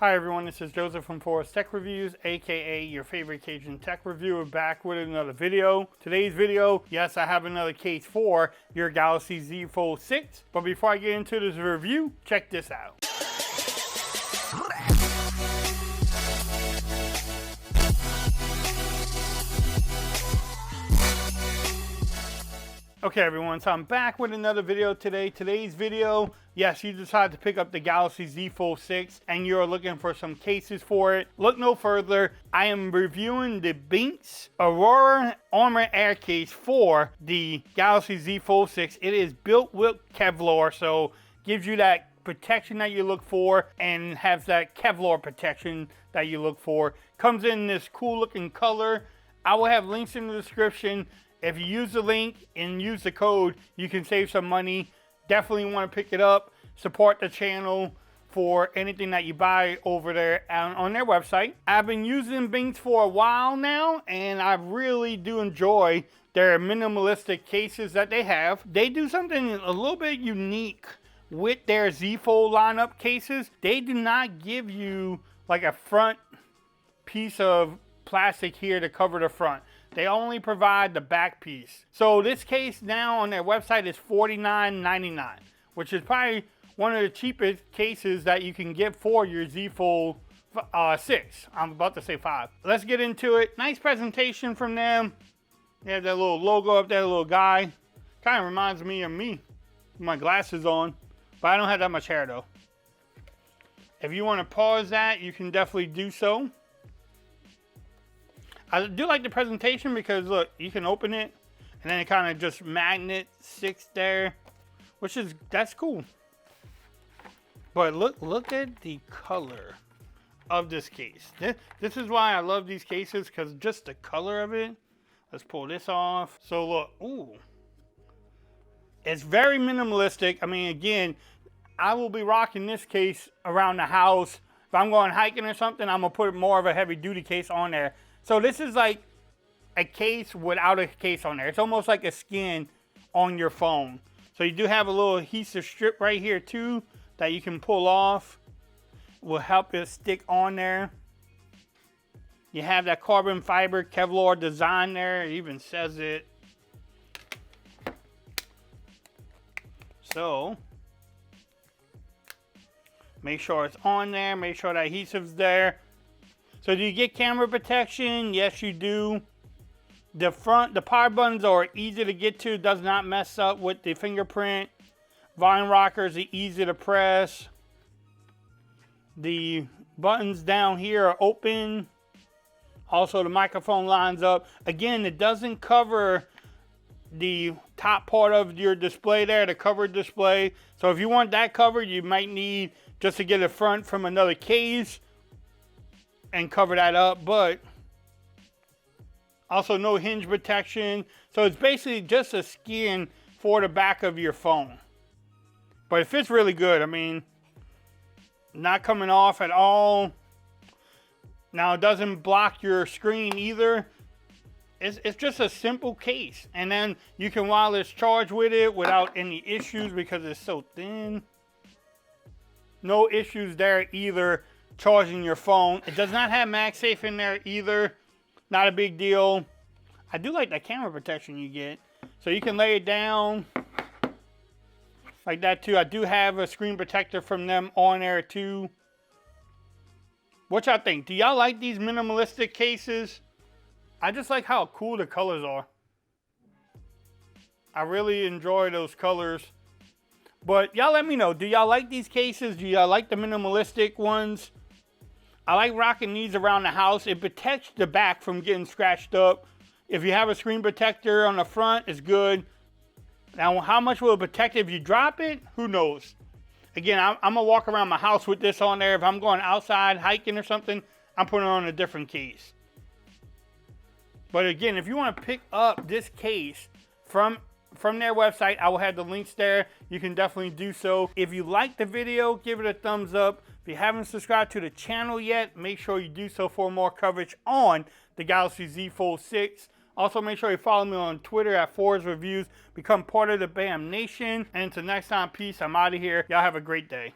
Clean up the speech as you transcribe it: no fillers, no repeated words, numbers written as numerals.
Hi everyone, this is Joseph from Forest Tech Reviews, aka your favorite Cajun tech reviewer, back with another video. Today's video, yes, I have another case for your Galaxy Z Fold 6. But before I get into this review, check this out. Okay everyone, so I'm back with another video today. Today's video, yes, you decided to pick up the Galaxy Z Fold 6 and you're looking for some cases for it. Look no further. I am reviewing the Benks Aurora ArmorAir case for the Galaxy Z Fold 6. It is built with Kevlar, so gives you that protection that you look for and has that Kevlar protection that you look for. Comes in this cool looking color. I will have links in the description. If you use the link and use the code, you can save some money. Definitely want to pick it up. Support the channel for anything that you buy over there on their website. I've been using Benks for a while now, and I really do enjoy their minimalistic cases that they have. They do something a little bit unique with their Z Fold lineup cases. They do not give you like a front piece of plastic here to cover the front. They only provide the back piece. So this case now on their website is $49.99, which is probably one of the cheapest cases that you can get for your Z Fold 6. I'm about to say 5. Let's get into it. Nice presentation from them. They have that little logo up there, little guy. Kind of reminds me of me with my glasses on, but I don't have that much hair though. If you want to pause that, you can definitely do so. I do like the presentation because look, you can open it and then it kind of just magnet sticks there, that's cool. But look at the color of this case. This is why I love these cases, because just the color of it. Let's pull this off. So look, ooh, it's very minimalistic. I mean, again, I will be rocking this case around the house. If I'm going hiking or something, I'm gonna put more of a heavy duty case on there. So this is like a case without a case on there. It's almost like a skin on your phone. So you do have a little adhesive strip right here too that you can pull off. Will help it stick on there. You have that carbon fiber Kevlar design there. It even says it. So make sure it's on there. Make sure that adhesive's there. So do you get camera protection? Yes, you do. The power buttons are easy to get to. Does not mess up with the fingerprint. Volume rockers are easy to press. The buttons down here are open. Also, the microphone lines up. Again, it doesn't cover the top part of your display there, the covered display. So if you want that covered, you might need just to get a front from another case and cover that up, but also no hinge protection. So it's basically just a skin for the back of your phone. But it fits really good. I mean, not coming off at all. Now it doesn't block your screen either. It's just a simple case. And then you can wireless charge with it without any issues because it's so thin. No issues there either. Charging your phone. It does not have MagSafe in there either. Not a big deal. I do like that camera protection you get. So you can lay it down like that too. I do have a screen protector from them on there too. What y'all think? Do y'all like these minimalistic cases? I just like how cool the colors are. I really enjoy those colors. But y'all let me know. Do y'all like these cases? Do y'all like the minimalistic ones? I like rocking these around the house. It protects the back from getting scratched up. If you have a screen protector on the front, it's good. Now, how much will it protect if you drop it? Who knows? Again, I'm going to walk around my house with this on there. If I'm going outside hiking or something, I'm putting it on a different case. But again, if you want to pick up this case from their website, I will have the links there. You can definitely do so. If you like the video, give it a thumbs up. If you haven't subscribed to the channel yet, make sure you do so for more coverage on the Galaxy Z Fold 6. Also, make sure you follow me on Twitter at Forest Reviews. Become part of the BAM Nation. And until next time, peace. I'm out of here. Y'all have a great day.